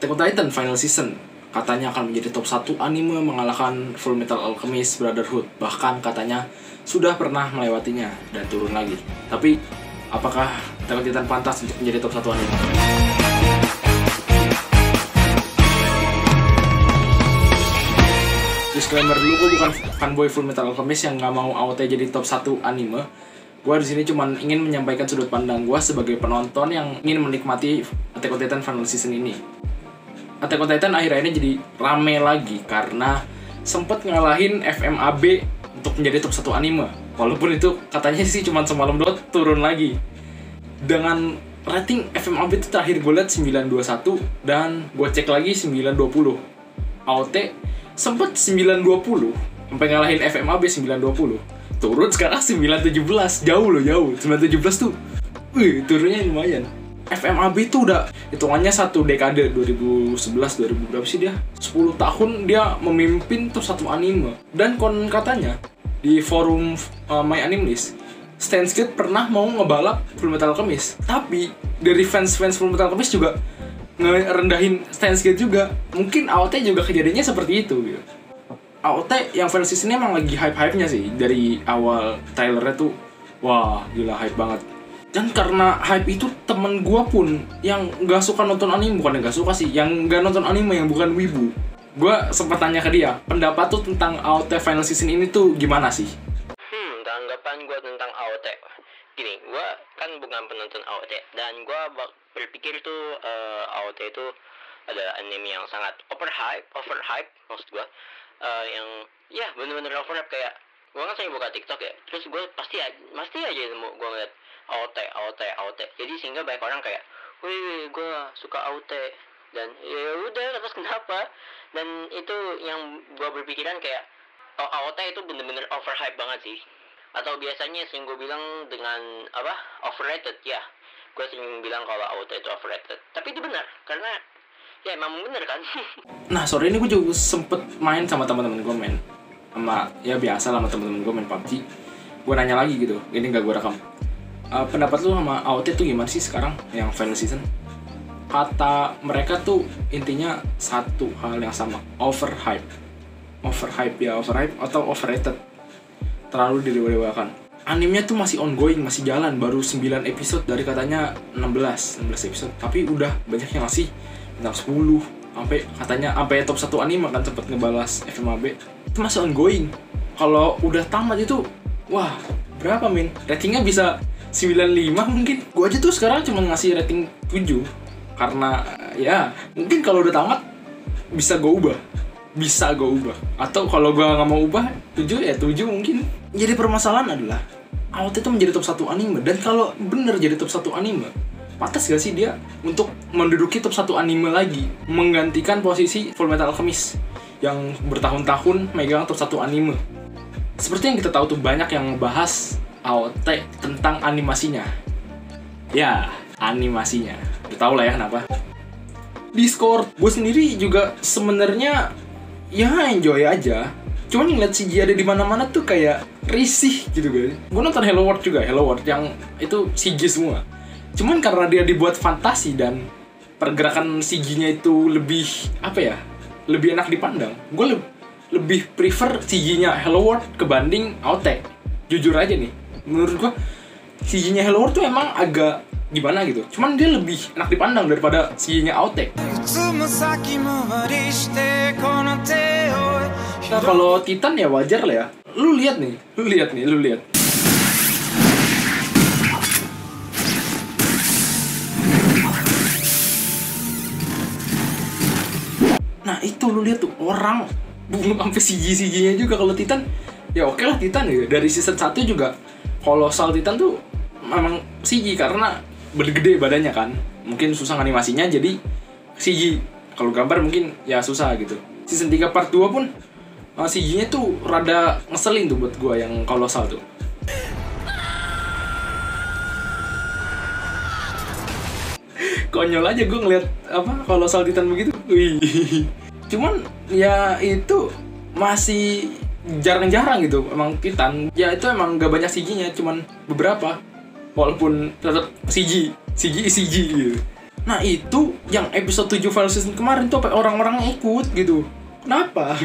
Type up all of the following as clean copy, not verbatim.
Attack on Titan Final Season katanya akan menjadi top 1 anime mengalahkan Full Metal Alchemist Brotherhood. Bahkan katanya sudah pernah melewatinya dan turun lagi. Tapi apakah Attack on Titan pantas untuk menjadi top 1 anime? Disclaimer dulu, gue bukan fanboy Full Metal Alchemist yang nggak mau AOT jadi top 1 anime. Gue di sini cuma ingin menyampaikan sudut pandang gue sebagai penonton yang ingin menikmati Attack on Titan Final Season ini. Attack on Titan akhir-akhir ini jadi rame lagi karena sempet ngalahin FMAB untuk menjadi top 1 anime. Walaupun itu katanya sih cuma semalam doang turun lagi. Dengan rating FMAB itu terakhir gue liat 921 dan gue cek lagi 920. AOT sempet 920 sampai ngalahin FMAB 920. Turun sekarang 917, jauh. 917 tuh, turunnya lumayan. FMAB itu udah hitungannya satu dekade, 2011, 2000 berapa sih dia? 10 tahun dia memimpin top 1 anime. Dan konon katanya di forum My Anime List, Steins Gate pernah mau ngebalap Full Metal Alchemist. Tapi dari fans Full Metal Alchemist juga ngerendahin Steins Gate juga. Mungkin AOT juga kejadiannya seperti itu gitu. AOT yang Final Season ini emang lagi hype-hype-nya sih. Dari awal trailernya tuh, wah gila hype banget. Dan karena hype itu, temen gue pun yang gak suka nonton anime, bukan yang gak suka sih, yang gak nonton anime, yang bukan wibu, gue sempet tanya ke dia, pendapat tuh tentang AOT Final Season ini tuh gimana sih? Tanggapan gue tentang AOT gini, gue kan bukan penonton AOT, dan gue berpikir tuh AOT itu ada anime yang sangat overhype maksud gue. Yang ya bener-bener overhype. Kayak gue kan sering buka TikTok ya, terus gue pasti aja nemu gue ngeliat AOT. Jadi sehingga banyak orang kayak, wih gue suka AOT, dan ya udah terus kenapa? Dan itu yang gue berpikiran kayak, oh AOT itu bener-bener overhype banget sih. Atau biasanya sering gue bilang dengan overrated ya. Gue sering bilang kalau AOT itu overrated, tapi itu benar karena ya emang bener kan. Nah sore ini gue juga sempet main sama teman-teman gue, ya biasa lah sama teman-teman gue main PUBG. Gue nanya lagi gitu, ini gak gue rekam. Pendapat lu sama AOT tuh gimana sih sekarang yang Final Season? Kata mereka tuh intinya satu hal yang sama, overhype atau overrated, terlalu didewa-dewakan. Animenya tuh masih ongoing, masih jalan, baru 9 episode dari katanya 16 episode, tapi udah banyak yang ngasih bintang 10, sampai top 1 anime kan sempet ngebalas FMAB. Itu masih ongoing. Kalau udah tamat itu, wah berapa min? Ratingnya bisa 95 mungkin. Gue aja tuh sekarang cuma ngasih rating 7 karena ya mungkin kalau udah tamat bisa gue ubah. Atau kalau gue nggak mau ubah 7 ya 7 mungkin. Jadi permasalahan adalah AOT itu menjadi top 1 anime, dan kalau bener jadi top 1 anime, pantas gak sih dia untuk menduduki top 1 anime lagi, menggantikan posisi Full Metal Alchemist yang bertahun-tahun megang top 1 anime. Seperti yang kita tahu tuh, banyak yang ngebahas AOT tentang animasinya. Ya, animasinya. Udah tau lah ya kenapa. Discord, gue sendiri juga sebenarnya ya enjoy aja. Cuman ngeliat CG ada di mana-mana tuh kayak risih gitu guys. Gue nonton Hello World juga, Hello World yang itu CG semua. Cuman karena dia dibuat fantasi dan pergerakan CG-nya itu lebih lebih enak dipandang, gue lebih prefer CG-nya Hello World kebanding AOT. Jujur aja nih, menurut gue CG-nya Hello World tuh emang agak gimana gitu, cuman dia lebih enak dipandang daripada CG-nya AOT. Nah kalau Titan ya wajar lah ya. Lu lihat. Nah itu lu lihat tuh, orang belum sampai CG-nya juga. Kalau Titan ya oke lah, Titan ya dari season 1 juga kolosal. Titan tuh memang CG karena bergede badannya kan, mungkin susah animasinya jadi CG. Kalau gambar mungkin ya susah gitu. Season 3 part 2 pun CG-nya tuh rada ngeselin tuh buat gua yang kolosal tuh. Konyol aja gue ngeliat kolosal Titan begitu. Wih. Cuman ya itu masih jarang-jarang gitu emang Titan. Ya itu emang gak banyak CG-nya, cuman beberapa. Walaupun tetap CG gitu. Nah itu yang episode 7 final season kemarin tuh sampai orang-orang ikut gitu. Kenapa?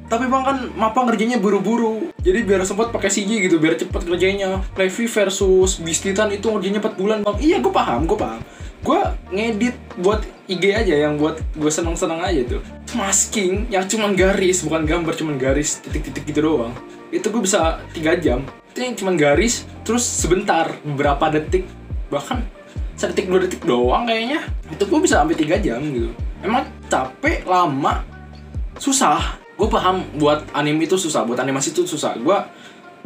Tapi bang kan Mappa ngerjainnya buru-buru, jadi biar sempat pakai CG gitu, biar cepet ngerjainnya. Levi versus Beast Titan itu ngerjainnya 4 bulan bang. Iya gue paham. Gue ngedit buat IG aja yang buat gue seneng-seneng aja tuh. Masking yang cuman garis, bukan gambar, cuman garis titik-titik gitu doang. Itu gue bisa 3 jam. Itu yang cuman garis, terus sebentar, beberapa detik, bahkan 1 detik 2 detik doang kayaknya. Itu gue bisa sampai 3 jam gitu. Emang capek, lama, susah. Gue paham buat anime itu susah, buat animasi itu susah. Gue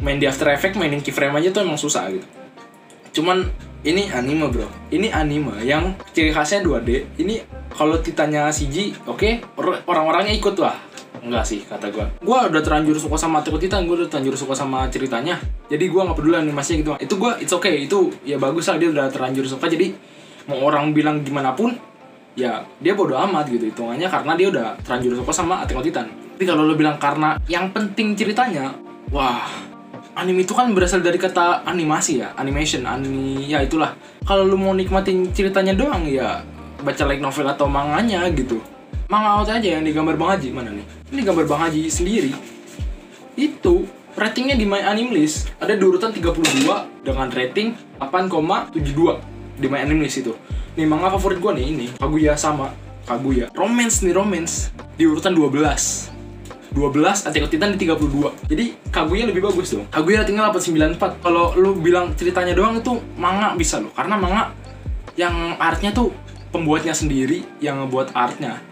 main di After Effects, mainin keyframe aja tuh emang susah gitu. Cuman ini anime bro, ini anime yang ciri khasnya 2D. Ini kalau ditanya CG, oke, orang-orangnya ikut lah. Enggak sih kata gue. Gue udah terlanjur suka sama Attack on Titan, gue udah terlanjur suka sama ceritanya. Jadi gue nggak peduli animasinya gitu. Itu gue, it's okay, itu ya bagus lah, dia udah terlanjur suka. Jadi mau orang bilang gimana pun, ya dia bodo amat gitu hitungannya, karena dia udah terlanjur suka sama Attack on Titan. Tapi kalau lo bilang karena yang penting ceritanya, wah, anime itu kan berasal dari kata animasi ya, animation, ya itulah. Kalau lo mau nikmatin ceritanya doang ya baca light novel atau manganya gitu. Manga out aja yang digambar Bang Haji, mana nih? Ini gambar Bang Haji sendiri. Itu ratingnya di My Anime List ada di urutan 32 dengan rating 8,72 di My Anime List itu. Nih manga favorit gue nih ini, Kaguya romance di urutan 12, Attack on Titan di 32. Jadi Kaguya lebih bagus dong. Kaguya ratingnya 894. Kalau lu bilang ceritanya doang itu manga bisa loh, karena manga yang artnya tuh pembuatnya sendiri yang ngebuat artnya.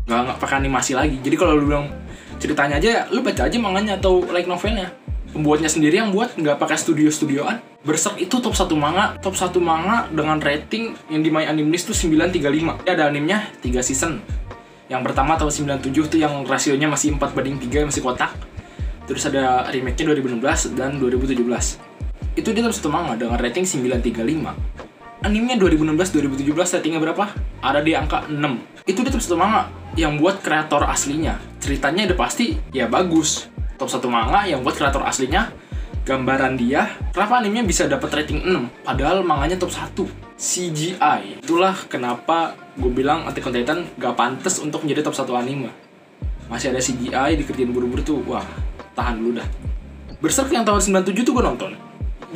Nggak pakai animasi lagi. Jadi kalau lu bilang ceritanya aja, lu baca aja manganya atau light novelnya. Pembuatnya sendiri yang buat, nggak pakai studio-studioan. Berserk itu top 1 manga dengan rating yang di My Anime List tuh 935. Ada animenya 3 season. Yang pertama tahun 97 tuh yang rasionya masih 4:3, masih kotak. Terus ada remake-nya 2016 dan 2017. Itu dia top 1 manga dengan rating 935. Animenya 2016-2017 ratingnya berapa? Ada di angka 6. Itu dia top 1 manga yang buat kreator aslinya. Ceritanya udah pasti ya bagus. Top 1 manga yang buat kreator aslinya, gambaran dia, kenapa animenya bisa dapat rating 6 padahal manganya top 1. CGI. Itulah kenapa gue bilang Attack on Titan gak pantas untuk menjadi top 1 anime. Masih ada CGI dikerjain buru-buru tuh, wah, tahan dulu dah. Berserk yang tahun 97 tuh gue nonton.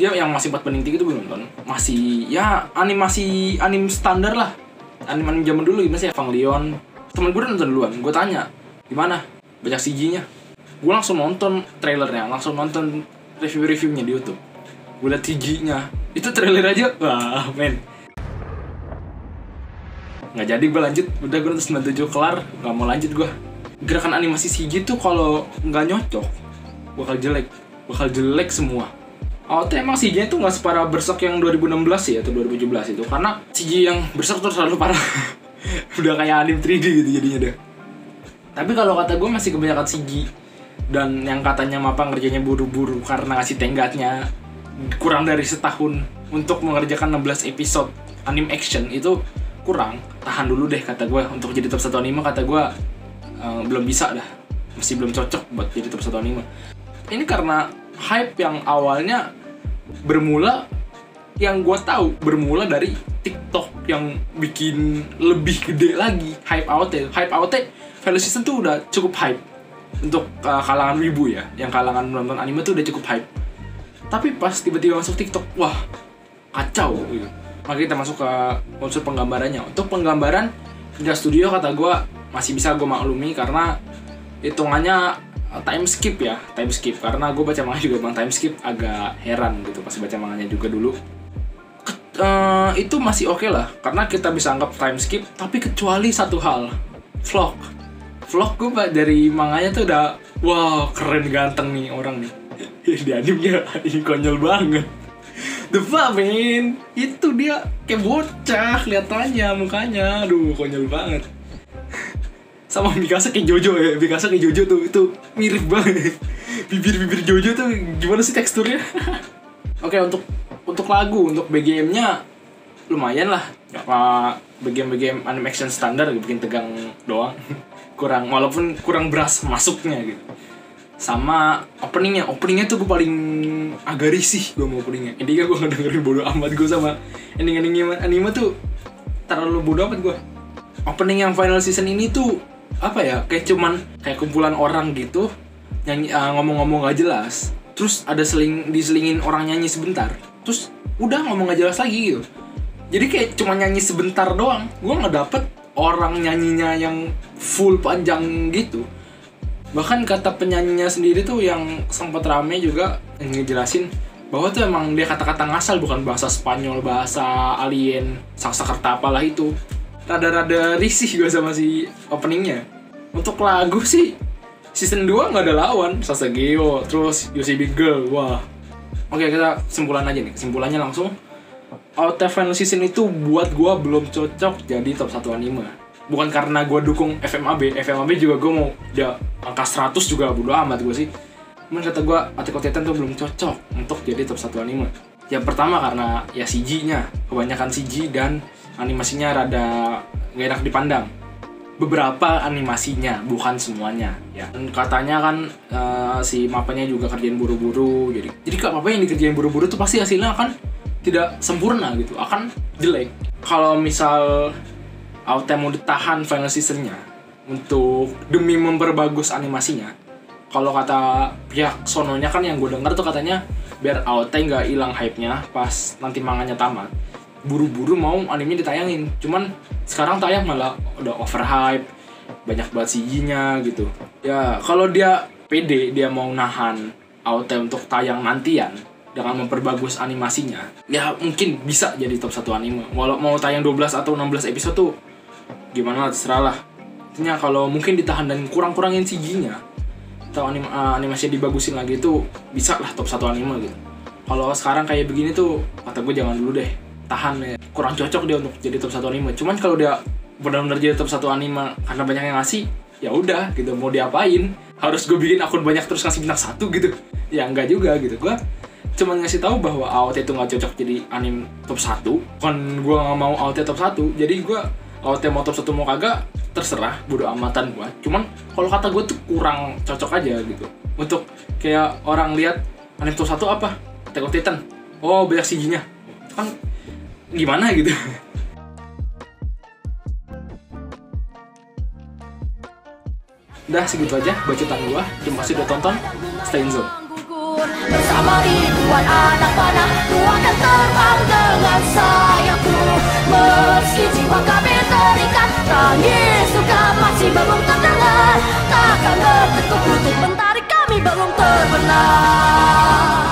Dia yang masih 4:3 itu gue nonton. Masih ya anime standar lah. Anime zaman dulu gimana sih, Evangelion. Temen gue udah nonton duluan. Gue tanya, gimana? Banyak CG-nya. Gue langsung nonton trailernya, langsung nonton review-reviewnya di YouTube. Gue liat CG-nya. Itu trailer aja, wah men. Nggak jadi gue lanjut, udah gue nonton 97 kelar, nggak mau lanjut gue. Gerakan animasi CG tuh kalau nggak nyocok bakal jelek semua. Emang CG-nya tuh nggak separah Berserk yang 2016 ya atau 2017 itu, karena CG yang Berserk tuh terlalu parah. Udah kayak anime 3D gitu jadinya deh. Tapi kalau kata gue masih kebanyakan CG, dan yang katanya Mappa ngerjainnya buru-buru karena ngasih tenggatnya kurang dari setahun untuk mengerjakan 16 episode anime action, itu kurang. Tahan dulu deh kata gue, untuk jadi top 1 anime kata gue belum bisa dah, masih belum cocok buat jadi top 1 anime. Ini karena hype yang awalnya bermula, yang gue tahu bermula dari TikTok yang bikin lebih gede lagi. Hype AOT Final Season tuh udah cukup hype untuk kalangan wibu ya, yang kalangan menonton anime tuh udah cukup hype. Tapi pas tiba-tiba masuk TikTok, wah kacau gitu. Maka kita masuk ke unsur penggambarannya. Untuk penggambaran Ninja Studio kata gue masih bisa gue maklumi, karena hitungannya time skip, karena gue baca manga juga bang, time skip agak heran gitu pas baca manganya juga dulu. Itu masih oke lah, karena kita bisa anggap time skip, tapi kecuali satu hal, vlog gue dari manganya tuh udah wow, keren ganteng nih orang nih. Di animenya ini konyol banget. The fuck man, itu dia kayak bocah kelihatannya mukanya, aduh konyol banget. Sama Mikasa kayak Jojo ya, tuh itu mirip banget. Bibir Jojo tuh gimana sih teksturnya? Oke, untuk lagu, untuk BGM-nya lumayan lah. Apa BGM anime action standar bikin tegang doang. Walaupun kurang beras masuknya gitu. sama openingnya tuh gue paling agak risih gue mau openingnya. Intinya gue ngedengerin bodo amat gue sama ending anime tuh terlalu bodo amat gue. Opening yang final season ini tuh apa ya, kayak kumpulan orang gitu nyanyi, ngomong-ngomong gak jelas, terus ada diselingin orang nyanyi sebentar, terus udah ngomong gak jelas lagi gitu. Jadi kayak cuma nyanyi sebentar doang, gue nggak dapet orang nyanyinya yang full panjang gitu. Bahkan kata penyanyinya sendiri tuh yang sempat rame juga ngejelasin bahwa tuh emang dia kata-kata ngasal, bukan bahasa Spanyol, bahasa alien, Sanskerta apalah itu. Rada-rada risih gue sama si openingnya. Untuk lagu sih season 2 nggak ada lawan, Sasageo, terus You See Big Girl, wah. Oke, kita kesimpulan aja nih. Kesimpulannya langsung, AOT Final Season itu buat gue belum cocok jadi top 1 anime. Bukan karena gue dukung FMAB juga gue mau dia angka 100 juga bodo amat gue sih. Cuman kata gue Attack on Titan tuh belum cocok untuk jadi top 1 anime. Yang pertama karena ya CG-nya, kebanyakan CG dan animasinya rada gak enak dipandang. Beberapa animasinya, bukan semuanya ya. Dan katanya kan si mapanya juga kerjain buru-buru. Jadi apa yang dikerjain buru-buru tuh pasti hasilnya akan tidak sempurna gitu, akan jelek. Kalau misal AOT mau ditahan final seasonnya untuk demi memperbagus animasinya, kalau kata pihak sononya kan yang gue denger tuh katanya biar AOT nggak hilang hype-nya pas nanti manganya tamat, buru-buru mau anime ditayangin. Cuman sekarang tayang malah udah overhype, banyak banget CG-nya gitu. Ya kalau dia pede, dia mau nahan AOT untuk tayang nantian dengan memperbagus animasinya, ya mungkin bisa jadi top 1 anime. Walau mau tayang 12 atau 16 episode tuh gimana lah, terserah lah. Intinya kalau mungkin ditahan dan kurang-kurangin CG-nya atau animasinya dibagusin lagi tuh bisa lah top 1 anime gitu. Kalau sekarang kayak begini tuh kata gue jangan dulu deh, tahan ya. Kurang cocok dia untuk jadi top 1 anime. Cuman kalau dia benar-benar jadi top 1 anime karena banyak yang ngasih, ya udah gitu, mau diapain? Harus gue bikin akun banyak terus ngasih bintang 1 gitu? Ya enggak juga gitu. Gue cuman ngasih tahu bahwa AOT itu nggak cocok jadi anime top 1. Bukan gue nggak mau AOT top 1. Jadi gue AOT mau top 1 mau kagak terserah, bodo amatan gue. Cuman kalau kata gue tuh kurang cocok aja gitu. Untuk kayak orang lihat anime top 1 apa? Attack on Titan. Oh banyak CG-nya. Kan gimana gitu. Udah segitu aja bacotan gue. Terima kasih udah tonton. Stay in zone. Bersama ribuan anak panah, ku akan terbang dengan sayapku. Meski jiwa kami terikat, tangis suka masih belum terdengar. Takkan bertekuk lutut mentari kami belum terbenam.